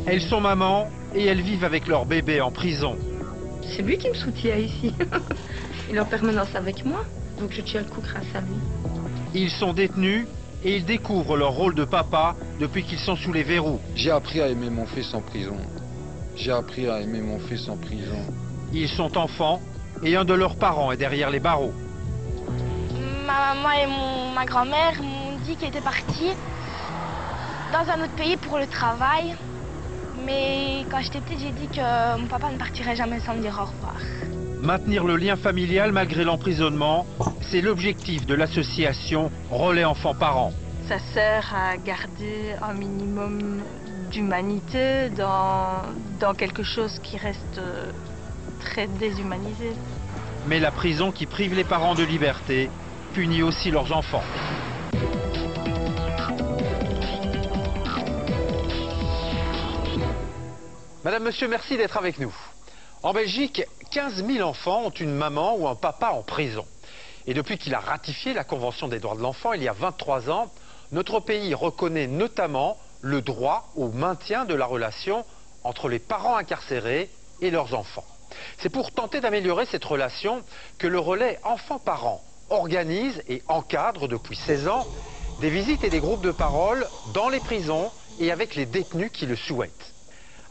Elles sont mamans et elles vivent avec leur bébé en prison. C'est lui qui me soutient ici. Il est en permanence avec moi, donc je tiens le coup grâce à lui. Ils sont détenus et ils découvrent leur rôle de papa depuis qu'ils sont sous les verrous. J'ai appris à aimer mon fils en prison. J'ai appris à aimer mon fils en prison. Ils sont enfants et un de leurs parents est derrière les barreaux. Ma maman et ma grand-mère m'ont dit qu'ils étaient partis dans un autre pays pour le travail. Mais quand j'étais petite, j'ai dit que mon papa ne partirait jamais sans me dire au revoir. Maintenir le lien familial malgré l'emprisonnement, c'est l'objectif de l'association Relais Enfants-Parents. Ça sert à garder un minimum d'humanité dans quelque chose qui reste très déshumanisé. Mais la prison qui prive les parents de liberté punit aussi leurs enfants. Madame, monsieur, merci d'être avec nous. En Belgique, 15 000 enfants ont une maman ou un papa en prison. Et depuis qu'il a ratifié la Convention des droits de l'enfant il y a 23 ans, notre pays reconnaît notamment le droit au maintien de la relation entre les parents incarcérés et leurs enfants. C'est pour tenter d'améliorer cette relation que le relais enfants-parents organise et encadre depuis 16 ans des visites et des groupes de parole dans les prisons et avec les détenus qui le souhaitent.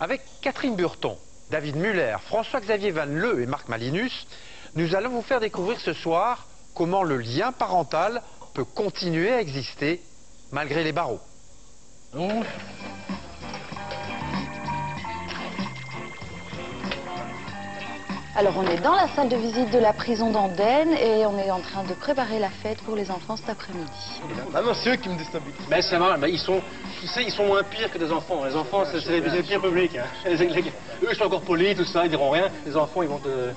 Avec Catherine Burton, David Muller, François-Xavier Van Leu et Marc Malinus, nous allons vous faire découvrir ce soir comment le lien parental peut continuer à exister malgré les barreaux. Alors on est dans la salle de visite de la prison d'Andenne et on est en train de préparer la fête pour les enfants cet après-midi. Ah non, c'est eux qui me déstabilisent. Mais c'est marrant, ils sont, tu sais, ils sont moins pires que des enfants. Les enfants, c'est les pires publics. Hein. Eux, ils sont encore polis, tout ça, ils diront rien. Les enfants, ils vont te...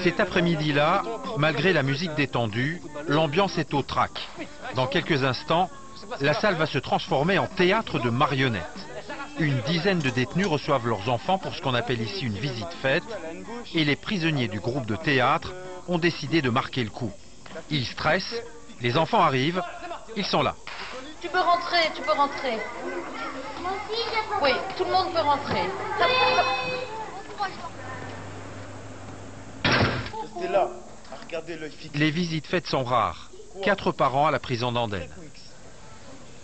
Cet après-midi-là, malgré la musique détendue, l'ambiance est au trac. Dans quelques instants, la salle va se transformer en théâtre de marionnettes. Une dizaine de détenus reçoivent leurs enfants pour ce qu'on appelle ici une visite fête. Et les prisonniers du groupe de théâtre ont décidé de marquer le coup. Ils stressent, les enfants arrivent, ils sont là. Tu peux rentrer, tu peux rentrer. Oui, tout le monde peut rentrer. Restez là, à regarder l'œil fixe. Les visites faites sont rares. 4 par an à la prison d'Andenne.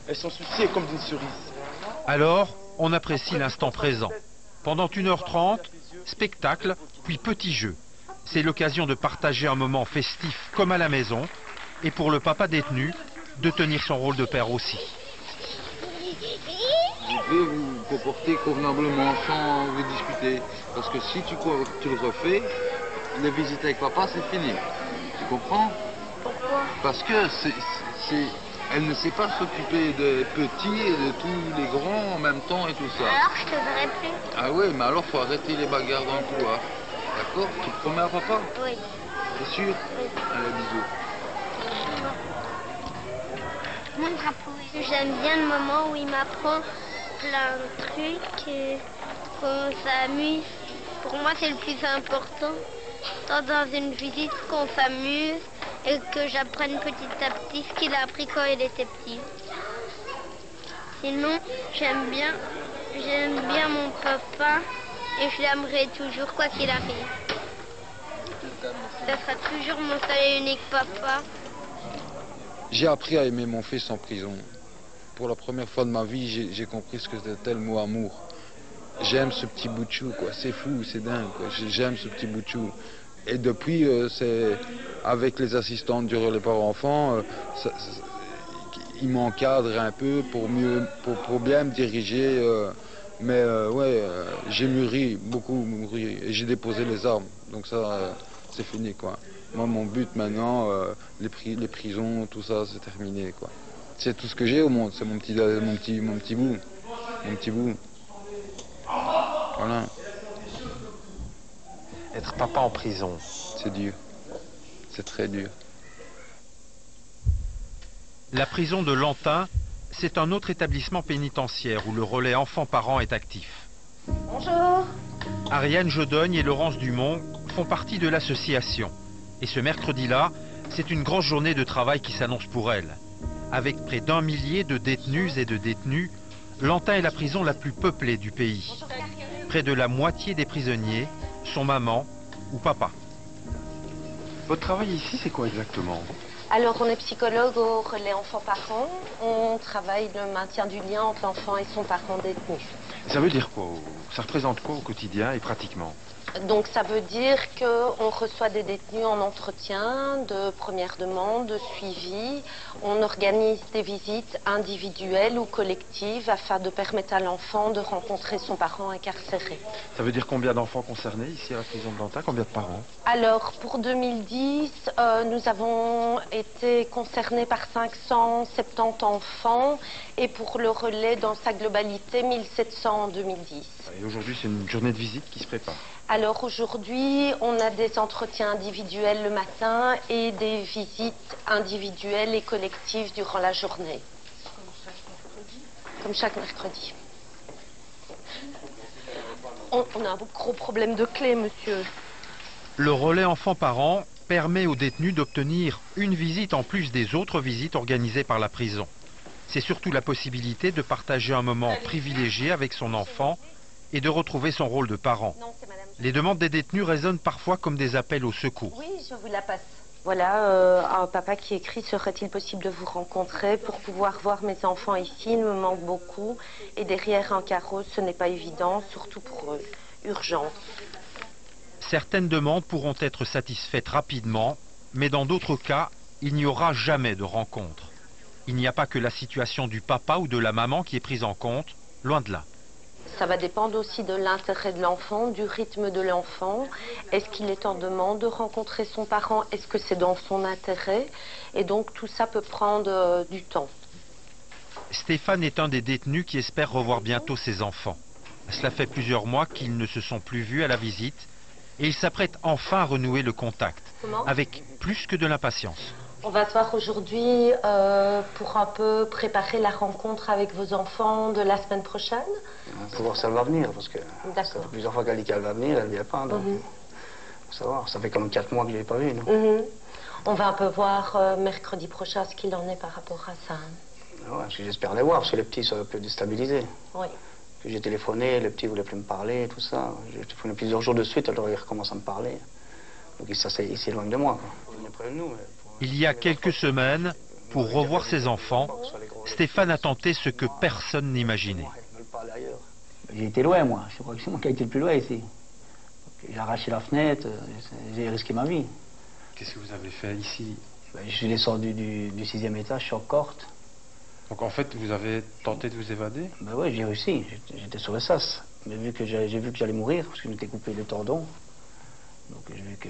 Elles sont souciées comme d'une cerise. Alors, on apprécie l'instant présent. Pendant 1h30, spectacle, puis petit jeu. C'est l'occasion de partager un moment festif comme à la maison, et pour le papa détenu, de tenir son rôle de père aussi. Vous devez vous comporter convenablement sans vous discuter. Parce que si tu le refais, les visites avec papa, c'est fini. Tu comprends? Pourquoi? Parce que elle ne sait pas s'occuper des petits et de tous les grands en même temps et tout ça. Alors je te verrai plus. Ah oui, mais alors faut arrêter les bagarres dans le couloir. D'accord? Tu te promets à papa? Oui. C'est sûr? Oui. Allez, bisous. Mon drapeau. J'aime bien le moment où il m'apprend plein de trucs et qu'on s'amuse. Pour moi, c'est le plus important. Dans une visite, qu'on s'amuse et que j'apprenne petit à petit ce qu'il a appris quand il était petit. Sinon, j'aime bien mon papa et je l'aimerai toujours quoi qu'il arrive. Ça sera toujours mon seul et unique papa. J'ai appris à aimer mon fils en prison. Pour la première fois de ma vie, j'ai compris ce que c'était le mot amour. J'aime ce petit bout de chou, quoi. C'est fou, c'est dingue, quoi. J'aime ce petit bout de chou. Et depuis, c'est avec les assistantes du relais parents-enfants, ils m'encadrent un peu pour bien me diriger. J'ai mûri, beaucoup mûri, et j'ai déposé les armes. Donc ça, c'est fini, quoi. Moi, mon but maintenant, les prisons, tout ça, c'est terminé, quoi. C'est tout ce que j'ai au monde, c'est mon petit bout. Mon petit bout. Voilà. Être papa en prison, c'est dur. C'est très dur. La prison de Lantin, c'est un autre établissement pénitentiaire où le relais enfants-parents est actif. Bonjour. Ariane Jodogne et Laurence Dumont font partie de l'association. Et ce mercredi-là, c'est une grosse journée de travail qui s'annonce pour elles. Avec près d'1 millier de détenues et de détenus, Lantin est la prison la plus peuplée du pays. Près de la moitié des prisonniers sont maman ou papa. Votre travail ici, c'est quoi exactement? Alors, on est psychologue au relais enfants-parents. On travaille le maintien du lien entre l'enfant et son parent détenu. Ça veut dire quoi? Ça représente quoi au quotidien et pratiquement? Donc, ça veut dire qu'on reçoit des détenus en entretien, de première demande, de suivi. On organise des visites individuelles ou collectives afin de permettre à l'enfant de rencontrer son parent incarcéré. Ça veut dire combien d'enfants concernés ici à la prison de Lantin? Combien de parents? Alors, pour 2010, nous avons été concernés par 570 enfants et pour le relais dans sa globalité, 1700 en 2010. Et aujourd'hui, c'est une journée de visite qui se prépare. Alors aujourd'hui, on a des entretiens individuels le matin et des visites individuelles et collectives durant la journée. Comme chaque mercredi. On a un gros problème de clé, monsieur. Le relais enfants-parents permet aux détenus d'obtenir une visite en plus des autres visites organisées par la prison. C'est surtout la possibilité de partager un moment privilégié avec son enfant et de retrouver son rôle de parent. Les demandes des détenus résonnent parfois comme des appels au secours. Oui, je vous la passe. Voilà, un papa qui écrit « Serait-il possible de vous rencontrer pour pouvoir voir mes enfants ici? Il me manque beaucoup. Et derrière un carreau, ce n'est pas évident, surtout pour eux. Urgence. » Certaines demandes pourront être satisfaites rapidement, mais dans d'autres cas, il n'y aura jamais de rencontre. Il n'y a pas que la situation du papa ou de la maman qui est prise en compte, loin de là. Ça va dépendre aussi de l'intérêt de l'enfant, du rythme de l'enfant. Est-ce qu'il est en demande de rencontrer son parent? Est-ce que c'est dans son intérêt? Et donc tout ça peut prendre du temps. Stéphane est un des détenus qui espère revoir bientôt ses enfants. Cela fait plusieurs mois qu'ils ne se sont plus vus à la visite et il s'apprête enfin à renouer le contact, avec plus que de l'impatience. On va se voir aujourd'hui pour un peu préparer la rencontre avec vos enfants de la semaine prochaine. On peut voir si elle va venir, parce que ça fait plusieurs fois qu'elle dit qu'elle va venir, elle ne vient pas. Donc, faut savoir, ça fait comme 4 mois que je ne l'ai pas vue. On va un peu voir mercredi prochain ce qu'il en est par rapport à ça. Ouais, parce que j'espère les voir, parce que les petits sont un peu déstabilisés. Oui. J'ai téléphoné, les petits ne voulaient plus me parler, tout ça. J'ai téléphoné plusieurs jours de suite, alors ils recommencent à me parler. Donc ils s'éloignent de moi. Il y a quelques semaines, pour revoir ses enfants, Stéphane a tenté ce que personne n'imaginait. J'ai été loin, moi. Je crois que c'est moi qui ai été le plus loin ici. J'ai arraché la fenêtre, j'ai risqué ma vie. Qu'est-ce que vous avez fait ici? Je suis descendu du 6e étage, choc corte. Donc en fait, vous avez tenté de vous évader? Ben oui, j'ai réussi. J'étais sur le sas. Mais j'ai vu que j'allais mourir, parce que je m'étais coupé le tendon. Donc j'ai vu que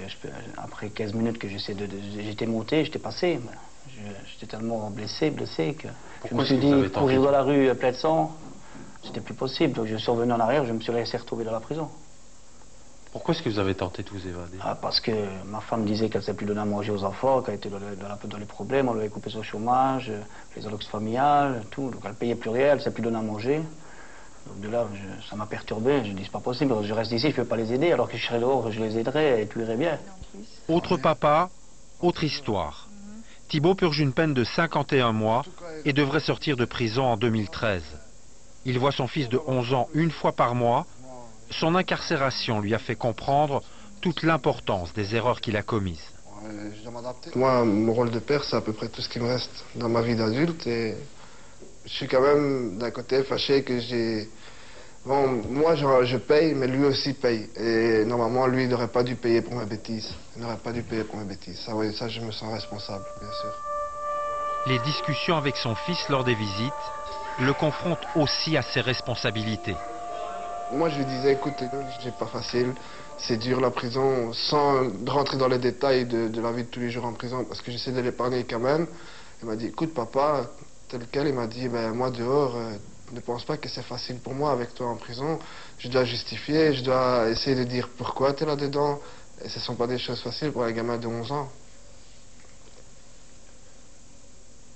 après 15 minutes que j'étais monté, j'étais passé. J'étais tellement blessé que je me suis dit, courir dans la rue plein de sang, c'était plus possible. Donc je suis revenu en arrière, je me suis laissé retrouver dans la prison. Pourquoi est-ce que vous avez tenté de vous évader? Parce que ma femme disait qu'elle ne s'est plus donné à manger aux enfants, qu'elle était dans les problèmes, on lui avait coupé son chômage, les allocs familiales, tout. Donc elle ne payait plus rien, elle ne s'est plus donné à manger. Donc de là, ça m'a perturbé. Je dis, c'est pas possible, je reste ici, je ne peux pas les aider, alors que je serais dehors, je les aiderais et tout irait bien. Autre papa, autre histoire. Thibaut purge une peine de 51 mois et devrait sortir de prison en 2013. Il voit son fils de 11 ans une fois par mois. Son incarcération lui a fait comprendre toute l'importance des erreurs qu'il a commises. Moi, mon rôle de père, c'est à peu près tout ce qui me reste dans ma vie d'adulte. Et je suis quand même d'un côté fâché que j'ai... Bon, moi, je paye, mais lui aussi paye. Et normalement, lui, il n'aurait pas dû payer pour mes bêtises. Il n'aurait pas dû payer pour mes bêtises. Ça, oui, ça, je me sens responsable, bien sûr. Les discussions avec son fils lors des visites le confrontent aussi à ses responsabilités. Moi, je lui disais, écoute, c'est pas facile, c'est dur la prison, sans rentrer dans les détails de la vie de tous les jours en prison, parce que j'essaie de l'épargner quand même. Il m'a dit, écoute, papa, tel quel, il m'a dit, ben, moi, dehors, ne pense pas que c'est facile pour moi avec toi en prison. Je dois justifier, je dois essayer de dire pourquoi tu es là-dedans. Et ce ne sont pas des choses faciles pour un gamin de 11 ans.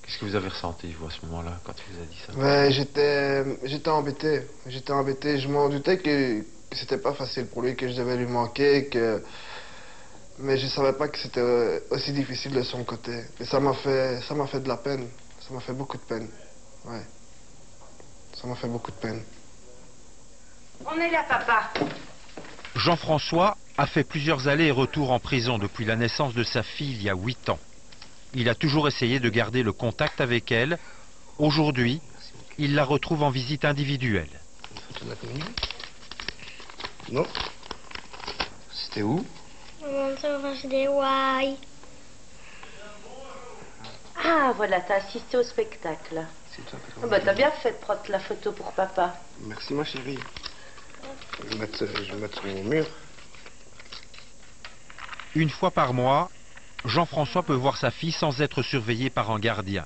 Qu'est-ce que vous avez ressenti, vous, à ce moment-là, quand il vous a dit ça? Ben, j'étais embêté. J'étais embêté. Je m'en doutais que c'était pas facile pour lui, que je devais lui manquer, mais je savais pas que c'était aussi difficile de son côté. Et ça m'a fait de la peine. Ça m'a fait beaucoup de peine. Ouais. Ça m'a fait beaucoup de peine. On est là, papa. Jean-François a fait plusieurs allers et retours en prison depuis la naissance de sa fille il y a 8 ans. Il a toujours essayé de garder le contact avec elle. Aujourd'hui, il la retrouve en visite individuelle. Non. C'était où? Ah, voilà, t'as assisté au spectacle. Ah bah, t'as bien fait de prendre la photo pour papa. Merci, ma chérie. Je vais mettre sur mon mur. Une fois par mois, Jean-François peut voir sa fille sans être surveillé par un gardien.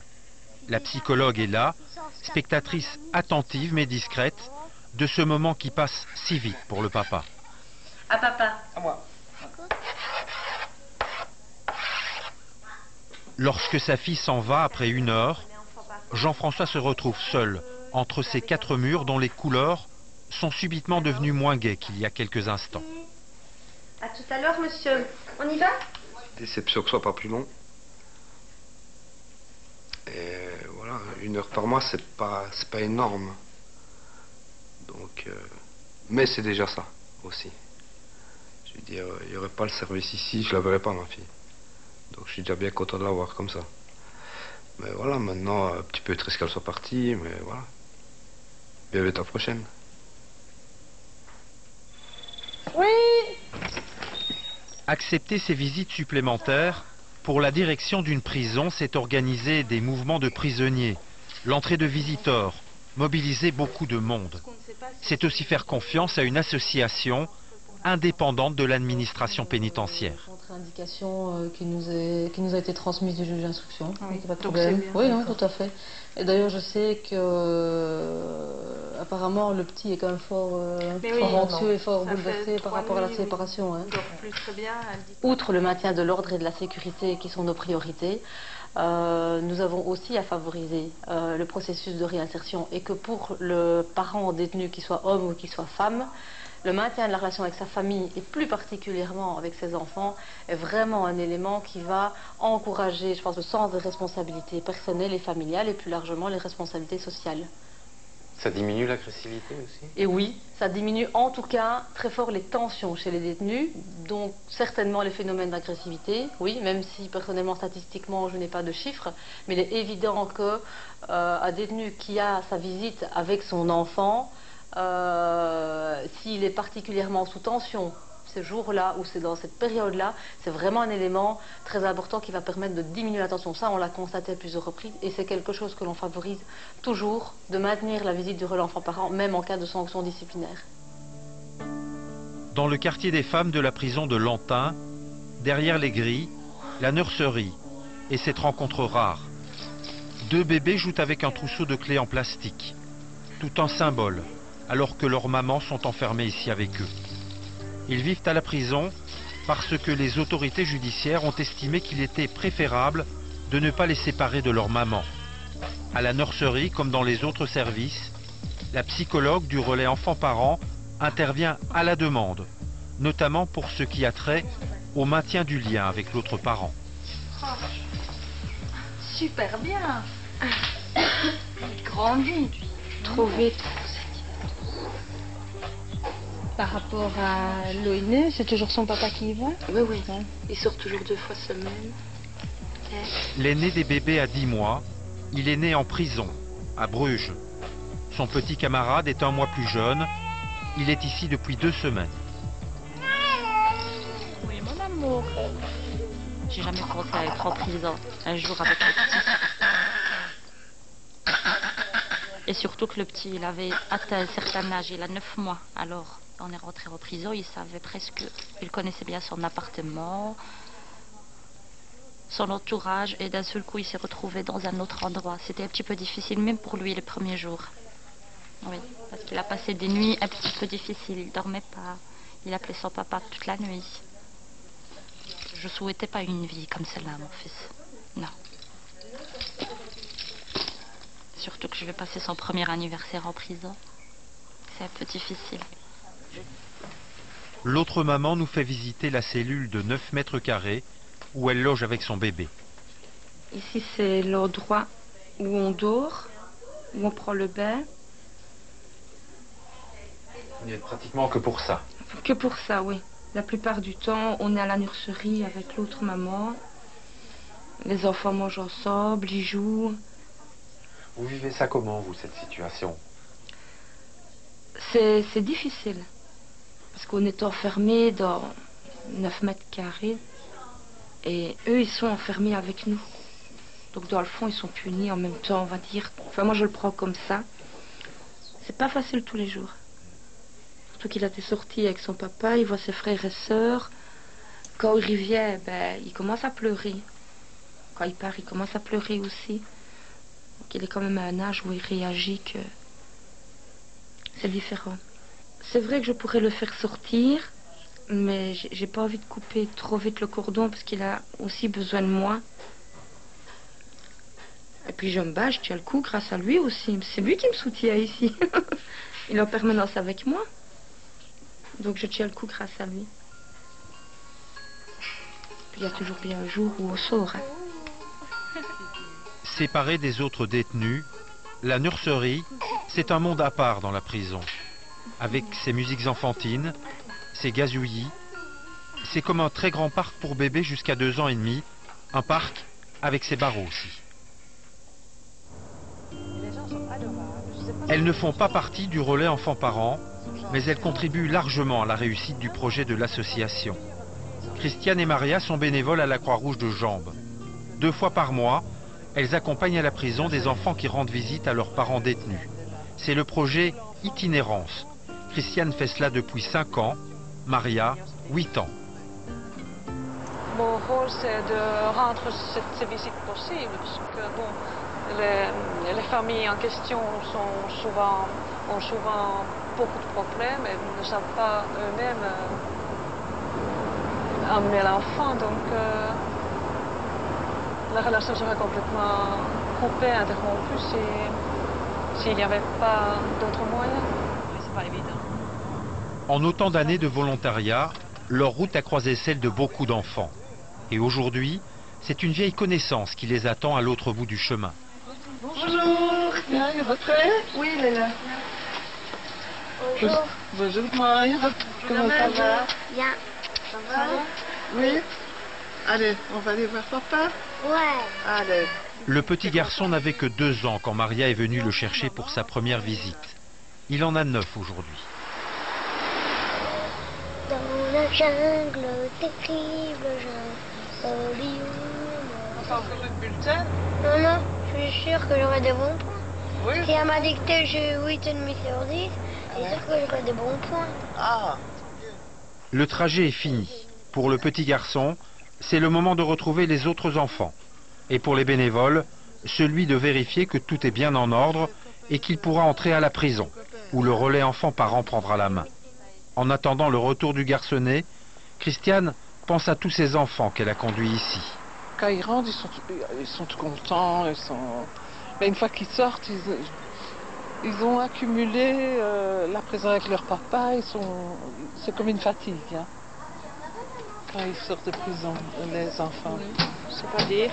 La psychologue est là, spectatrice attentive mais discrète de ce moment qui passe si vite pour le papa. À papa. À moi. Lorsque sa fille s'en va après 1 heure, Jean-François se retrouve seul entre ces 4 murs dont les couleurs sont subitement devenues moins gaies qu'il y a quelques instants. À tout à l'heure, monsieur. On y va? Déception que ce soit pas plus long. Et voilà, 1 heure par mois, c'est pas énorme. Donc, mais c'est déjà ça aussi. Je veux dire, il n'y aurait pas le service ici, je la verrais pas, ma fille. Donc je suis déjà bien content de la voir comme ça. Mais voilà, maintenant, un petit peu triste qu'elle soit partie, mais voilà. Bienvenue à la prochaine. Oui. Accepter ces visites supplémentaires, pour la direction d'une prison, c'est organiser des mouvements de prisonniers, l'entrée de visiteurs, mobiliser beaucoup de monde. C'est aussi faire confiance à une association indépendante de l'administration pénitentiaire. Contre-indication qui nous a été transmise du juge d'instruction. Oui, pas de donc problème. c'est bien. Oui, non, tout à fait. Et d'ailleurs, je sais que apparemment le petit est quand même fort anxieux et fort bouleversé par rapport à la séparation. Hein. Très bien, elle dit. Outre le maintien de l'ordre et de la sécurité qui sont nos priorités, nous avons aussi à favoriser le processus de réinsertion et que pour le parent détenu, qu'il soit homme ou qu'il soit femme, le maintien de la relation avec sa famille et plus particulièrement avec ses enfants est vraiment un élément qui va encourager, je pense, le sens des responsabilités personnelles et familiales et plus largement les responsabilités sociales. Ça diminue l'agressivité aussi? Et oui, ça diminue en tout cas très fort les tensions chez les détenus, donc certainement les phénomènes d'agressivité, oui, même si personnellement, statistiquement, je n'ai pas de chiffres, mais il est évident qu'un détenu qui a sa visite avec son enfant, s'il est particulièrement sous tension ces jours-là ou c'est dans cette période-là, c'est vraiment un élément très important qui va permettre de diminuer la tension. Ça, on l'a constaté à plusieurs reprises et c'est quelque chose que l'on favorise toujours, de maintenir la visite du relais enfant-parent, même en cas de sanction disciplinaire. Dans le quartier des femmes de la prison de Lantin, derrière les grilles, la nurserie et cette rencontre rare. 2 bébés jouent avec un trousseau de clés en plastique, tout un symbole, alors que leurs mamans sont enfermées ici avec eux. Ils vivent à la prison parce que les autorités judiciaires ont estimé qu'il était préférable de ne pas les séparer de leur maman. À la nurserie, comme dans les autres services, la psychologue du relais enfants-parents intervient à la demande, notamment pour ce qui a trait au maintien du lien avec l'autre parent. Oh, super bien. Il grandit. Trop vite. Par rapport à Loïné, c'est toujours son papa qui y va? Oui, oui. Il sort toujours 2 fois semaine. L'aîné des bébés a 10 mois. Il est né en prison, à Bruges. Son petit camarade est 1 mois plus jeune. Il est ici depuis 2 semaines. Oui, mon amour. J'ai jamais pensé à être en prison un jour avec le petit. Et surtout que le petit, il avait atteint un certain âge, il a 9 mois. Alors, on est rentré en prison, il savait presque, il connaissait bien son appartement, son entourage, et d'un seul coup, il s'est retrouvé dans un autre endroit. C'était un petit peu difficile, même pour lui, les premiers jours. Oui, parce qu'il a passé des nuits un petit peu difficiles, il dormait pas, il appelait son papa toute la nuit. Je souhaitais pas une vie comme celle-là, mon fils. Non. Surtout que je vais passer son premier anniversaire en prison. C'est un peu difficile. L'autre maman nous fait visiter la cellule de 9 mètres carrés où elle loge avec son bébé. Ici, c'est l'endroit où on dort, où on prend le bain. Vous n'y êtes pratiquement que pour ça. Que pour ça, oui. La plupart du temps, on est à la nurserie avec l'autre maman. Les enfants mangent ensemble, ils jouent. Vous vivez ça comment, vous, cette situation? C'est difficile. Parce qu'on est enfermés dans 9 mètres carrés. Et eux, ils sont enfermés avec nous. Donc dans le fond, ils sont punis en même temps, on va dire. Enfin, moi, je le prends comme ça. C'est pas facile tous les jours. Surtout qu'il a été sorti avec son papa, il voit ses frères et sœurs. Quand il revient, ben, il commence à pleurer. Quand il part, il commence à pleurer aussi. Donc il est quand même à un âge où il réagit que c'est différent. C'est vrai que je pourrais le faire sortir, mais j'ai pas envie de couper trop vite le cordon parce qu'il a aussi besoin de moi. Et puis je me bats, je tiens le coup grâce à lui aussi. C'est lui qui me soutient ici. Il est en permanence avec moi. Donc je tiens le coup grâce à lui. Puis il y a toujours bien un jour où on sort. Séparée des autres détenus, la nurserie, c'est un monde à part dans la prison. Avec ses musiques enfantines, ses gazouillis. C'est comme un très grand parc pour bébés jusqu'à 2 ans et demi. Un parc avec ses barreaux aussi. Elles ne font pas partie du relais enfants-parents, mais elles contribuent largement à la réussite du projet de l'association. Christiane et Maria sont bénévoles à la Croix-Rouge de Jambes. 2 fois par mois, elles accompagnent à la prison des enfants qui rendent visite à leurs parents détenus. C'est le projet Itinérance. Christiane fait cela depuis 5 ans, Maria, 8 ans. Mon rôle, c'est de rendre ces visites possibles, parce que bon, les familles en question ont souvent beaucoup de problèmes et ne savent pas eux-mêmes amener l'enfant, donc la relation serait complètement coupée, interrompue s'il n'y avait pas d'autres moyens. C'est pas évident. En autant d'années de volontariat, leur route a croisé celle de beaucoup d'enfants. Et aujourd'hui, c'est une vieille connaissance qui les attend à l'autre bout du chemin. Bonjour, il est prêt? Oui, il est là. Bonjour. Bonjour Maria, comment ça va? Bien. Ça va? Oui. Allez, on va aller voir papa? Ouais. Allez. Le petit garçon n'avait que 2 ans quand Maria est venue le chercher pour sa première visite. Il en a 9 aujourd'hui. Dans la jungle, terrible jungle, Hollywood. On va ouvrir le bulletin? Non, je suis sûre que j'aurai des bons points. Oui. Si à ma dictée j'ai 8,5 sur 10, c'est sûr que j'aurai des bons points. Ah. Le trajet est fini. Pour le petit garçon, c'est le moment de retrouver les autres enfants. Et pour les bénévoles, celui de vérifier que tout est bien en ordre et qu'il pourra entrer à la prison, où le relais enfant-parent prendra la main. En attendant le retour du garçonnet, Christiane pense à tous ces enfants qu'elle a conduits ici. Quand ils rentrent, ils sont tout contents. Mais une fois qu'ils sortent, ils ont accumulé la présence avec leur papa. C'est comme une fatigue. Hein, quand ils sortent de prison, les enfants. C'est pas dire.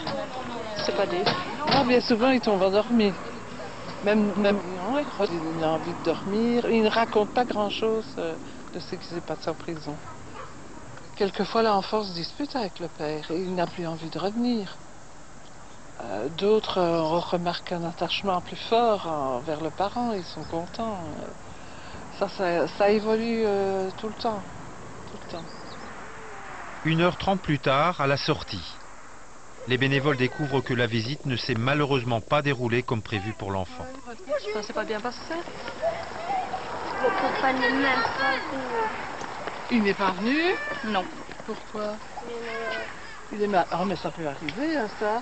C'est pas dire. Non, bien souvent, ils tombent endormis. Même ils ont envie de dormir. Ils ne racontent pas grand-chose de ce qui s'est passé en prison. Quelquefois, l'enfant se dispute avec le père et il n'a plus envie de revenir. D'autres remarquent un attachement plus fort envers le parent, ils sont contents. Ça évolue tout le temps. 1h30 plus tard, à la sortie, les bénévoles découvrent que la visite ne s'est malheureusement pas déroulée comme prévu pour l'enfant. Ça s'est pas bien passé? Le papa n'est même pas venu. Il n'est pas venu? Non. Pourquoi? Il est malade. Oh, mais ça peut arriver, hein, ça.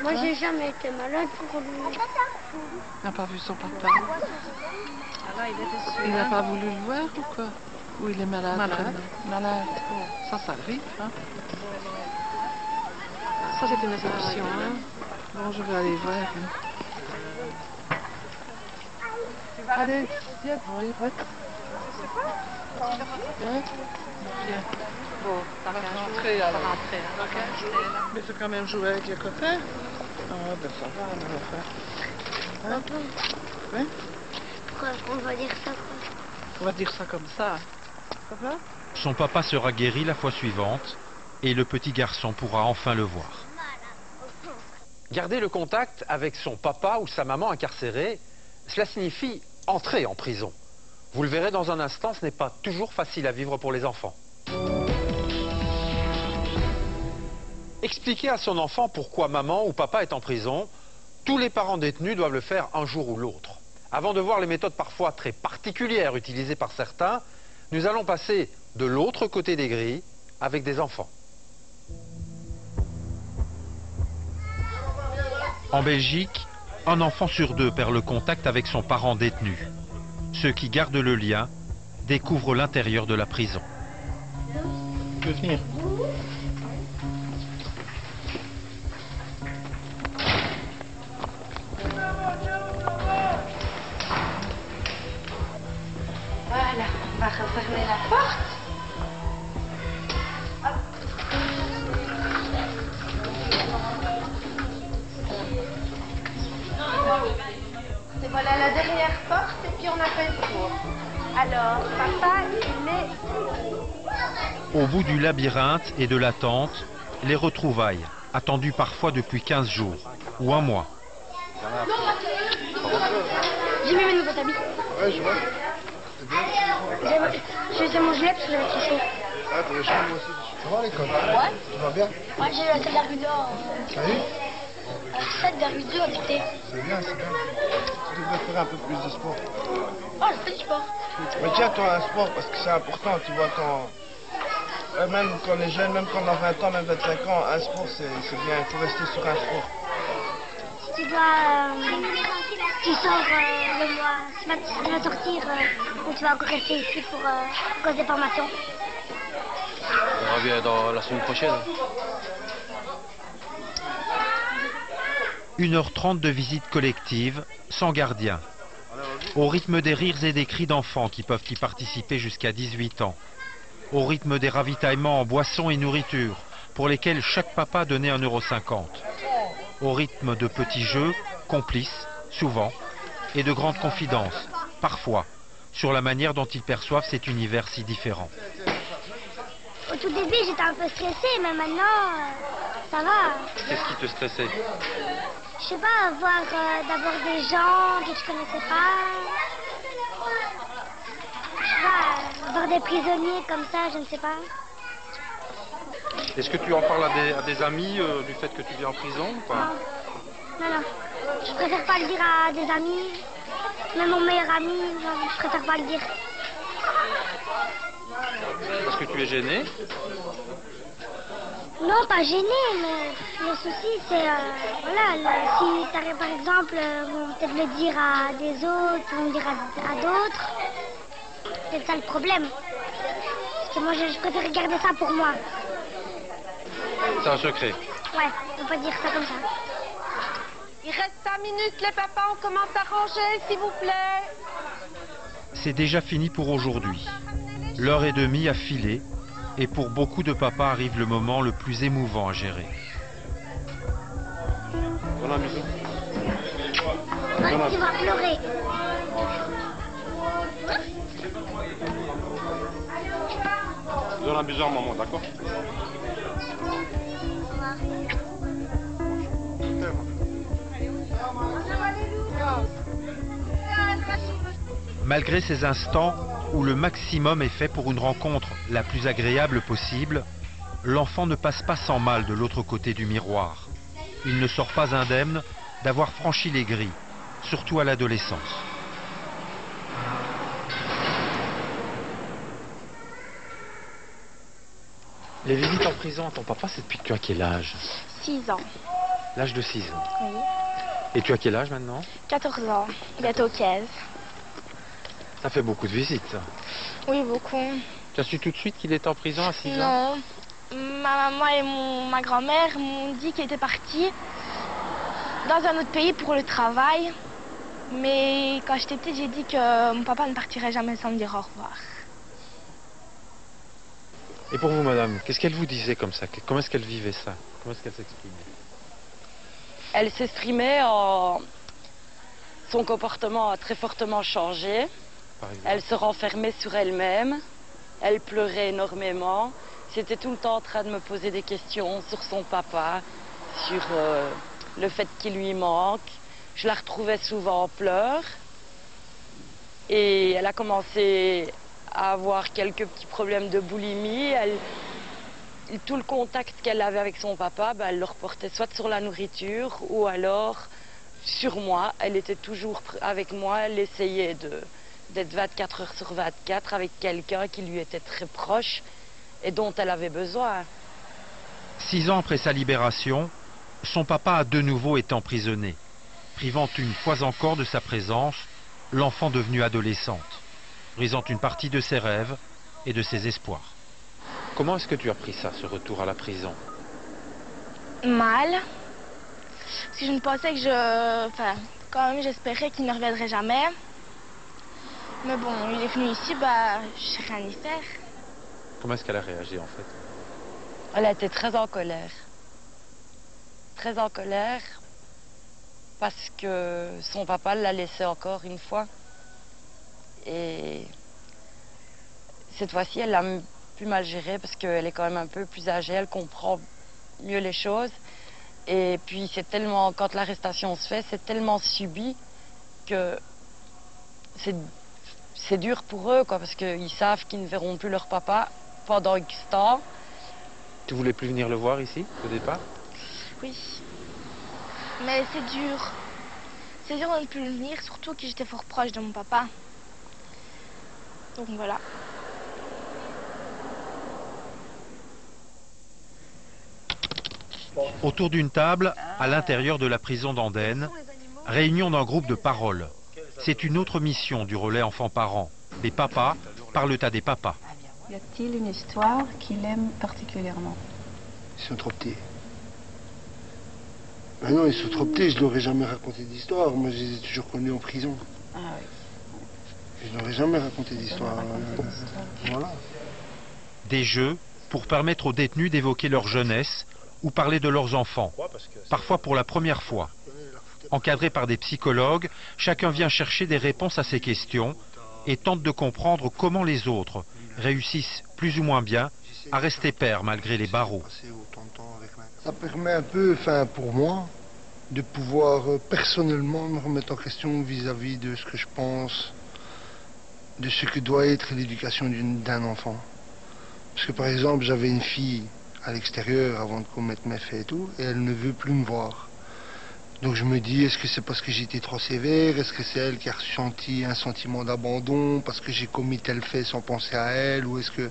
Moi, j'ai jamais été malade pour lui. Il n'a pas vu son papa. Ah là, il est déçu. Il n'a pas voulu le voir ou quoi? Ou il est malade? Malade. Ça arrive, hein. Ça, c'est une déception, hein. Bon, je vais aller voir. Allez, viens, on y va. Bien. Bon, ça va rentrer alors. rentrer. Mais il faut quand même jouer avec les copains. Ah, ben ça va, on va faire. Hein? Papa. Oui? Pourquoi on va dire ça, quoi? On va dire ça comme ça. Ça va? Son papa sera guéri la fois suivante et le petit garçon pourra enfin le voir. Garder le contact avec son papa ou sa maman incarcérée, cela signifie entrer en prison. Vous le verrez dans un instant, ce n'est pas toujours facile à vivre pour les enfants. Expliquer à son enfant pourquoi maman ou papa est en prison, tous les parents détenus doivent le faire un jour ou l'autre. Avant de voir les méthodes parfois très particulières utilisées par certains, nous allons passer de l'autre côté des grilles avec des enfants. En Belgique, un enfant sur deux perd le contact avec son parent détenu. Ceux qui gardent le lien découvrent l'intérieur de la prison. Tu veux venir? Voilà, on va refermer la porte. Et voilà la dernière porte et puis on a fait le tour. Alors, papa, il est... Au bout du labyrinthe et de l'attente, les retrouvailles, attendues parfois depuis 15 jours ou un mois. J'ai mis mes nouveaux habits. Ouais, je vois. Je les ai mangés parce que j'avais trop chaud. Ah, t'avais chaud moi aussi. Ça va l'école? Ouais. Tu vas bien? Ouais, j'ai eu la 7,2 en... Ça y est? 7,2 en dictée. C'est bien, c'est bien. Tu devrais faire un peu plus de sport. Oh, je fais du sport. Mais tiens-toi un sport parce que c'est important, tu vois, quand... même quand on est jeune, même quand on a 20 ans, même 25 ans, un sport c'est bien, il faut rester sur un sport. Si tu dois... tu sors le mois, tu vas sortir ou tu vas encore rester ici pour cause des formations. On revient dans la semaine prochaine. 1h30 de visite collective, sans gardien. Au rythme des rires et des cris d'enfants qui peuvent y participer jusqu'à 18 ans. Au rythme des ravitaillements en boissons et nourriture, pour lesquels chaque papa donnait 1,50 €. Au rythme de petits jeux, complices, souvent, et de grandes confidences, parfois, sur la manière dont ils perçoivent cet univers si différent. Au tout début, j'étais un peu stressée, mais maintenant, ça va. Qu'est-ce qui te stressait? Je sais pas, voir d'abord des gens que je connaissais pas. Je sais pas, voir des prisonniers comme ça, je ne sais pas. Est-ce que tu en parles à des amis du fait que tu viens en prison ou pas? Non, non. Je préfère pas le dire à des amis. Même mon meilleur ami, non, je préfère pas le dire. Parce que tu es gêné? Non, pas gêné, mais le souci c'est, voilà, si t'arrives par exemple, vont peut-être le dire à des autres, vont le dire à d'autres. C'est ça le problème. Parce que moi je préfère garder ça pour moi. C'est un secret. Ouais, on peut pas dire ça comme ça. Il reste 5 minutes, les papas, on commence à ranger, s'il vous plaît. C'est déjà fini pour aujourd'hui. L'heure et demie a filé et pour beaucoup de papas arrive le moment le plus émouvant à gérer. Donne un bisou. Tu vas pleurer. Donne un bisou à maman, d'accord? Malgré ces instants où le maximum est fait pour une rencontre la plus agréable possible, l'enfant ne passe pas sans mal de l'autre côté du miroir. Il ne sort pas indemne d'avoir franchi les grilles, surtout à l'adolescence. Les visites en prison à ton papa, c'est depuis que tu as quel âge? 6 ans. L'âge de 6 ans. Oui. Et tu as quel âge maintenant? 14 ans. Bientôt 15. Ça fait beaucoup de visites, ça. Oui, beaucoup. Tu as su tout de suite qu'il était en prison à 6 ans? Non. Ma maman et ma grand-mère m'ont dit qu'il était parti dans un autre pays pour le travail. Mais quand j'étais petite, j'ai dit que mon papa ne partirait jamais sans me dire au revoir. Et pour vous, madame, qu'est-ce qu'elle vous disait comme ça? Comment est-ce qu'elle vivait ça? Comment est-ce qu'elle s'exprimait? Elle s'exprimait en... Son comportement a très fortement changé. par exemple? Elle se renfermait sur elle-même, elle pleurait énormément. C'était tout le temps en train de me poser des questions sur son papa, sur le fait qu'il lui manque. Je la retrouvais souvent en pleurs. Et elle a commencé à avoir quelques petits problèmes de boulimie. Tout le contact qu'elle avait avec son papa, elle le reportait soit sur la nourriture ou alors sur moi. Elle était toujours avec moi, elle essayait d'être 24 heures sur 24 avec quelqu'un qui lui était très proche et dont elle avait besoin. 6 ans après sa libération, son papa a de nouveau été emprisonné, privant une fois encore de sa présence l'enfant devenue adolescente, brisant une partie de ses rêves et de ses espoirs. Comment est-ce que tu as pris ça, ce retour à la prison? Mal. Parce que je ne pensais que quand même j'espérais qu'il ne reviendrait jamais. Mais bon, il est venu ici, je sais rien y faire. Comment est-ce qu'elle a réagi en fait? Elle a été très en colère. Très en colère parce que son papa l'a laissé encore une fois. Et cette fois-ci, elle l'a plus mal géré parce qu'elle est quand même un peu plus âgée, elle comprend mieux les choses. Et puis c'est tellement, quand l'arrestation se fait, c'est tellement subi que c'est dur pour eux, quoi, parce qu'ils savent qu'ils ne verront plus leur papa pendant X temps. Tu voulais plus venir le voir ici, au départ? Oui. Mais c'est dur. C'est dur de ne plus le venir, surtout que j'étais fort proche de mon papa. Donc voilà. Autour d'une table, à l'intérieur de la prison d'Andenne, réunion d'un groupe de parole. C'est une autre mission du relais enfants-parents. Les papas parlent à des papas. Y a-t-il une histoire qu'il aime particulièrement? Ils sont trop petits. Ben non, ils sont trop petits, je n'aurais jamais raconté d'histoire. Moi, je les ai toujours connus en prison. Ah oui. Je n'aurais jamais raconté d'histoire. Voilà. Des jeux pour permettre aux détenus d'évoquer leur jeunesse ou parler de leurs enfants, parfois pour la première fois. Encadrés par des psychologues, chacun vient chercher des réponses à ces questions et tente de comprendre comment les autres réussissent plus ou moins bien à rester pères malgré les barreaux. Ça permet un peu, pour moi, de pouvoir personnellement me remettre en question vis-à-vis de ce que je pense, de ce que doit être l'éducation d'un enfant. Parce que par exemple, j'avais une fille à l'extérieur avant de commettre mes faits et tout, et elle ne veut plus me voir. Donc je me dis, est-ce que c'est parce que j'ai été trop sévère? Est-ce que c'est elle qui a ressenti un sentiment d'abandon parce que j'ai commis tel fait sans penser à elle? Ou est-ce que...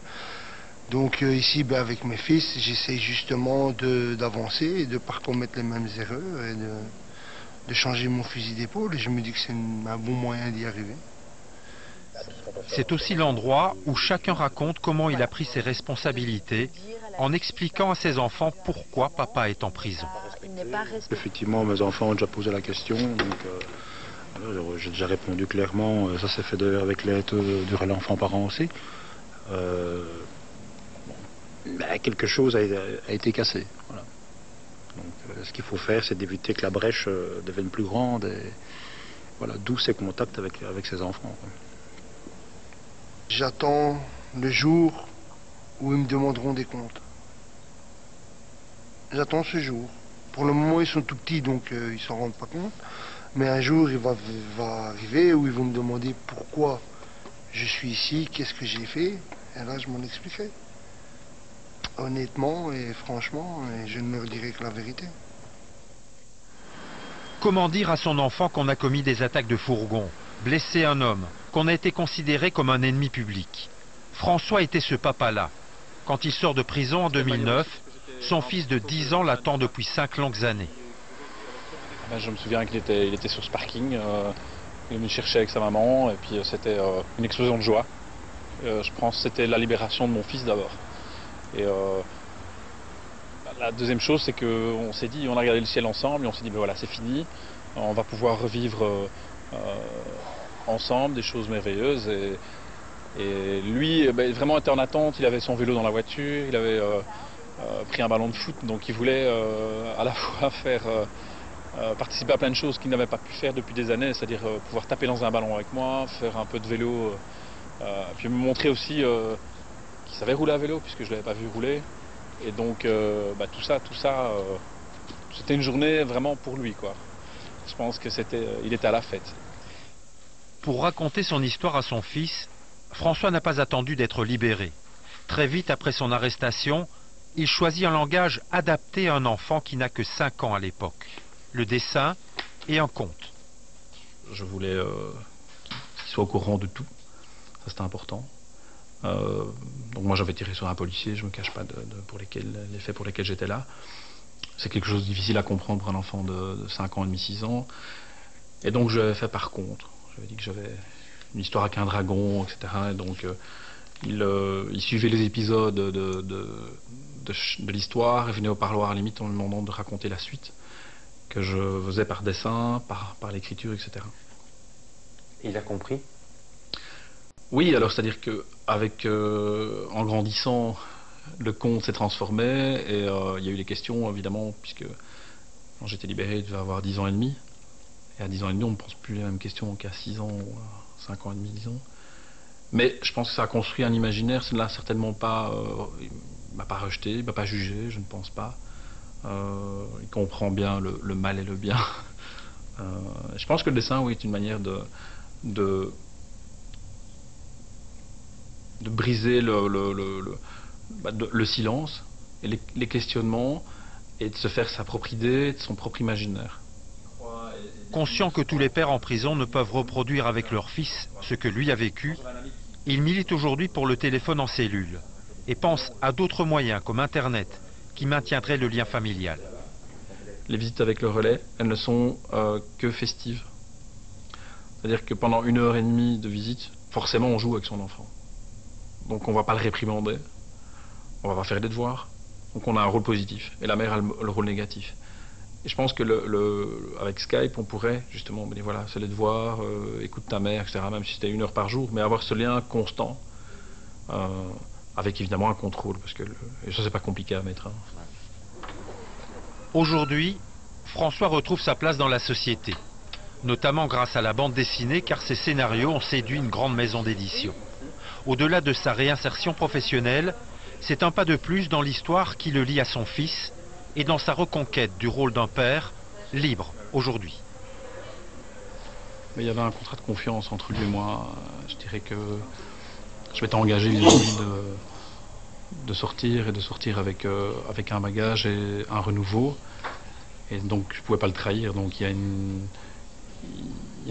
Donc ici, avec mes fils, j'essaie justement d'avancer et de ne pas commettre les mêmes erreurs et de changer mon fusil d'épaule. Et je me dis que c'est un bon moyen d'y arriver. C'est aussi l'endroit où chacun raconte comment il a pris ses responsabilités en expliquant à ses enfants pourquoi papa est en prison. Effectivement, mes enfants ont déjà posé la question, donc j'ai déjà répondu clairement. Ça s'est fait d'ailleurs avec l'aide du relais enfants-parents aussi. Quelque chose a été cassé. Voilà. Donc, ce qu'il faut faire, c'est d'éviter que la brèche devienne plus grande, et voilà, d'où ces contacts avec ses enfants. J'attends le jour où ils me demanderont des comptes. J'attends ce jour. Pour le moment, ils sont tout petits, donc ils s'en rendent pas compte. Mais un jour, il va arriver où ils vont me demander pourquoi je suis ici, qu'est-ce que j'ai fait. Et là, je m'en expliquerai. Honnêtement et franchement, et je ne leur dirai que la vérité. Comment dire à son enfant qu'on a commis des attaques de fourgon, blessé un homme, qu'on a été considéré comme un ennemi public? François était ce papa-là. Quand il sort de prison en 2009, son fils de 10 ans l'attend depuis 5 longues années. Je me souviens qu'il était sur ce parking, il me cherchait avec sa maman, et puis c'était une explosion de joie. Je pense que c'était la libération de mon fils d'abord. Et la deuxième chose, c'est qu'on s'est dit, on a regardé le ciel ensemble, et on s'est dit, voilà, c'est fini, on va pouvoir revivre ensemble des choses merveilleuses. Et lui, vraiment était en attente, il avait son vélo dans la voiture, il avait pris un ballon de foot, donc il voulait à la fois faire participer à plein de choses qu'il n'avait pas pu faire depuis des années, c'est-à-dire pouvoir taper dans un ballon avec moi, faire un peu de vélo, puis me montrer aussi qu'il savait rouler à vélo puisque je ne l'avais pas vu rouler. Et donc tout ça, c'était une journée vraiment pour lui, quoi. Je pense que il était à la fête. Pour raconter son histoire à son fils, François n'a pas attendu d'être libéré. Très vite après son arrestation, il choisit un langage adapté à un enfant qui n'a que 5 ans à l'époque. Le dessin et un conte. Je voulais qu'il soit au courant de tout, ça c'était important. Donc moi j'avais tiré sur un policier, je ne me cache pas les faits pour lesquels j'étais là. C'est quelque chose de difficile à comprendre pour un enfant de 5 ans et demi, 6 ans. Et donc je l'avais fait par contre. J'avais dit que j'avais une histoire avec un dragon, etc. Et donc il suivait les épisodes de l'histoire et venait au parloir à la limite en me demandant de raconter la suite, que je faisais par dessin, par l'écriture, etc. Et il a compris? Oui, alors c'est-à-dire que en grandissant, le conte s'est transformé et il y a eu des questions évidemment, puisque quand j'étais libéré, je devais avoir 10 ans et demi. Et à 10 ans et demi, on ne pense plus les mêmes questions qu'à 6 ans ou à 5 ans et demi, disons. Mais je pense que ça a construit un imaginaire, ça ne l'a certainement pas... il ne m'a pas rejeté, il ne m'a pas jugé, je ne pense pas. Il comprend bien le mal et le bien. Je pense que le dessin, oui, est une manière de briser le silence et les questionnements et de se faire sa propre idée, de son propre imaginaire. Conscient que tous les pères en prison ne peuvent reproduire avec leur fils ce que lui a vécu, il milite aujourd'hui pour le téléphone en cellule et pense à d'autres moyens comme Internet qui maintiendraient le lien familial. Les visites avec le relais, elles ne sont que festives. C'est-à-dire que pendant 1h30 de visite, forcément on joue avec son enfant. Donc on ne va pas le réprimander, on va pas faire des devoirs. Donc on a un rôle positif et la mère a le rôle négatif. Et je pense que avec Skype, on pourrait justement dire voilà, c'est les devoirs, écoute ta mère, etc. Même si c'était 1 heure par jour, mais avoir ce lien constant, avec évidemment un contrôle, parce que et ça c'est pas compliqué à mettre. Hein. Aujourd'hui, François retrouve sa place dans la société, notamment grâce à la bande dessinée, car ses scénarios ont séduit une grande maison d'édition. Au-delà de sa réinsertion professionnelle, c'est un pas de plus dans l'histoire qui le lie à son fils et dans sa reconquête du rôle d'un père libre aujourd'hui. Mais il y avait un contrat de confiance entre lui et moi. Je dirais que je m'étais engagé vis-à-vis de sortir et de sortir avec un bagage et un renouveau. Et donc je ne pouvais pas le trahir. Donc il y a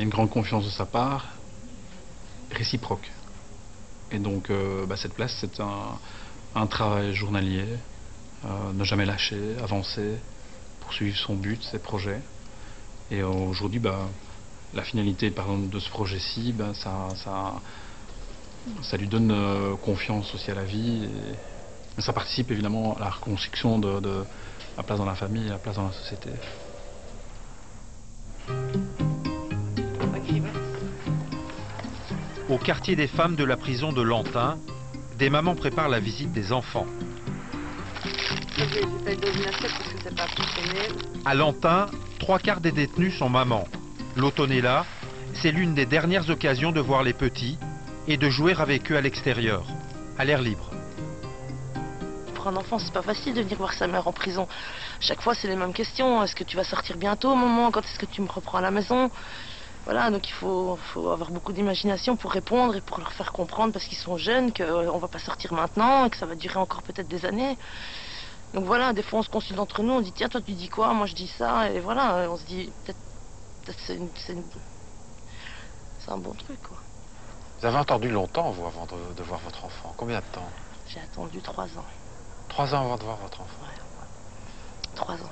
une grande confiance de sa part, réciproque. Et donc cette place, c'est un travail journalier. Ne jamais lâcher, avancer, poursuivre son but, ses projets. Et aujourd'hui, la finalité par exemple, de ce projet-ci, ça lui donne confiance aussi à la vie. Et ça participe évidemment à la reconstruction de la place dans la famille et la place dans la société. Au quartier des femmes de la prison de Lantin, des mamans préparent la visite des enfants. À Lantin, 3/4 des détenus sont mamans. L'automne, c'est l'une des dernières occasions de voir les petits et de jouer avec eux à l'extérieur, à l'air libre. Pour un enfant, c'est pas facile de venir voir sa mère en prison. Chaque fois, c'est les mêmes questions. Est-ce que tu vas sortir bientôt, maman? Quand est-ce que tu me reprends à la maison? Voilà, donc il faut avoir beaucoup d'imagination pour répondre et pour leur faire comprendre, parce qu'ils sont jeunes, qu'on va pas sortir maintenant et que ça va durer encore peut-être des années. Donc voilà, des fois on se consulte entre nous, on dit tiens, toi tu dis quoi, moi je dis ça, et voilà, on se dit peut-être c'est un bon truc, quoi. Vous avez attendu longtemps, vous, avant de voir votre enfant? Combien de temps? J'ai attendu 3 ans. 3 ans avant de voir votre enfant? Ouais. 3 ans.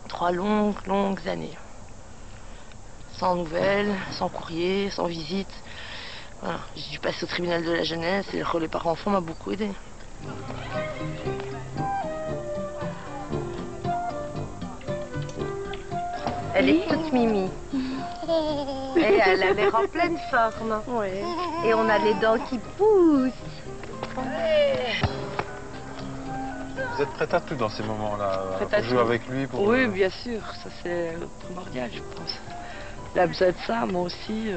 3 longues années. Sans nouvelles, sans courrier, sans visite. Voilà. J'ai dû passer au tribunal de la jeunesse et le relais par enfant m'a beaucoup aidé. Elle est toute mimi. Et elle a l'air en pleine forme. Ouais. Et on a les dents qui poussent. Vous êtes prête à tout dans ces moments-là, Prête à pour jouer tout. avec lui pour... Oui, bien sûr, ça c'est primordial, je pense. Il a besoin de ça, moi aussi.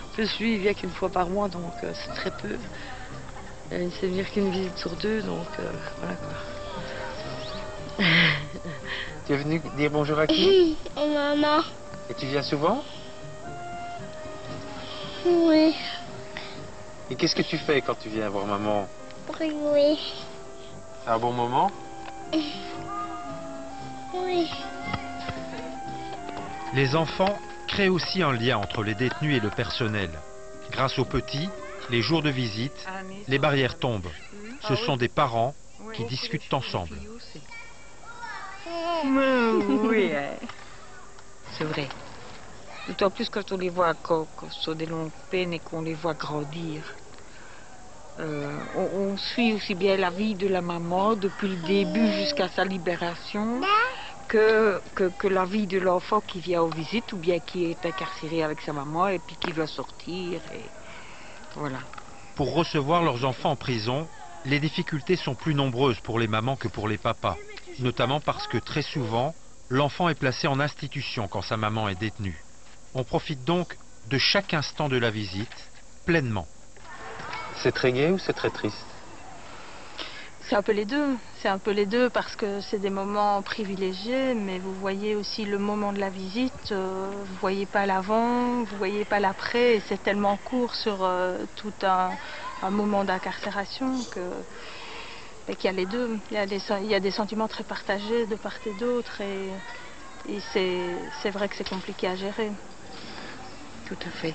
En plus, lui, il vient qu'une fois par mois, donc c'est très peu. Il ne sait venir qu'une visite sur 2, donc voilà quoi. Tu es venu dire bonjour à qui? Maman. Et tu viens souvent? Oui. Et qu'est-ce que tu fais quand tu viens voir maman? Oui. C'est un bon moment? Oui. Les enfants créent aussi un lien entre les détenus et le personnel. Grâce aux petits, les jours de visite, les barrières tombent. Ce sont des parents qui discutent ensemble. Oui, c'est vrai. D'autant plus quand on les voit sur des longues peines et qu'on les voit grandir. On suit aussi bien la vie de la maman depuis le début jusqu'à sa libération que la vie de l'enfant qui vient aux visites ou bien qui est incarcéré avec sa maman et puis qui doit sortir. Et voilà. Pour recevoir leurs enfants en prison, les difficultés sont plus nombreuses pour les mamans que pour les papas. Notamment parce que très souvent, l'enfant est placé en institution quand sa maman est détenue. On profite donc de chaque instant de la visite pleinement. C'est très gai ou c'est très triste? C'est un peu les deux. C'est un peu les deux parce que c'est des moments privilégiés, mais vous voyez aussi le moment de la visite. Vous voyez pas l'avant, vous voyez pas l'après, et c'est tellement court sur tout un moment d'incarcération qu'il y a les deux. Il y a des sentiments très partagés de part et d'autre, et c'est vrai que c'est compliqué à gérer. Tout à fait.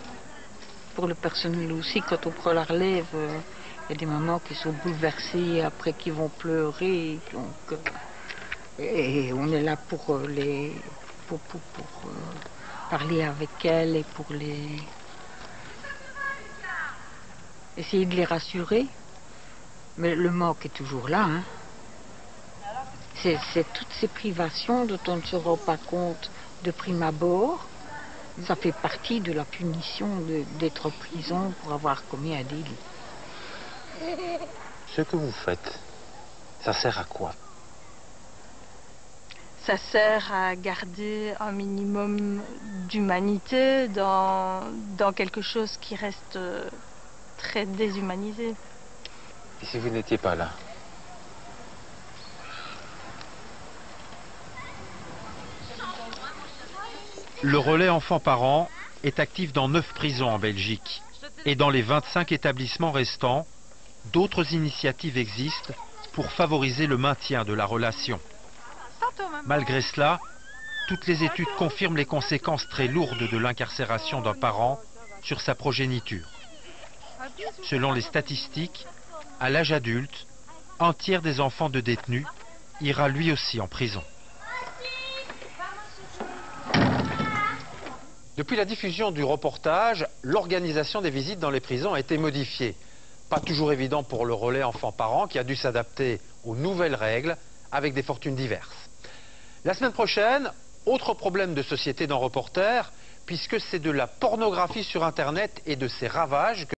Pour le personnel aussi, quand on prend la relève, il y a des mamans qui sont bouleversées, après qui vont pleurer. Donc, et on est là pour parler avec elles et pour essayer de les rassurer. Mais le manque est toujours là. Hein. C'est toutes ces privations dont on ne se rend pas compte de prime abord. Ça fait partie de la punition d'être en prison pour avoir commis un délit. Ce que vous faites, ça sert à quoi? Ça sert à garder un minimum d'humanité dans quelque chose qui reste très déshumanisé. Et si vous n'étiez pas là? Le relais enfants-parents est actif dans 9 prisons en Belgique. Et dans les 25 établissements restants, d'autres initiatives existent pour favoriser le maintien de la relation. Malgré cela, toutes les études confirment les conséquences très lourdes de l'incarcération d'un parent sur sa progéniture. Selon les statistiques, à l'âge adulte, un tiers des enfants de détenus ira lui aussi en prison. Depuis la diffusion du reportage, l'organisation des visites dans les prisons a été modifiée. Pas toujours évident pour le relais enfants-parents qui a dû s'adapter aux nouvelles règles avec des fortunes diverses. La semaine prochaine, autre problème de société dans Reporter, puisque c'est de la pornographie sur Internet et de ses ravages que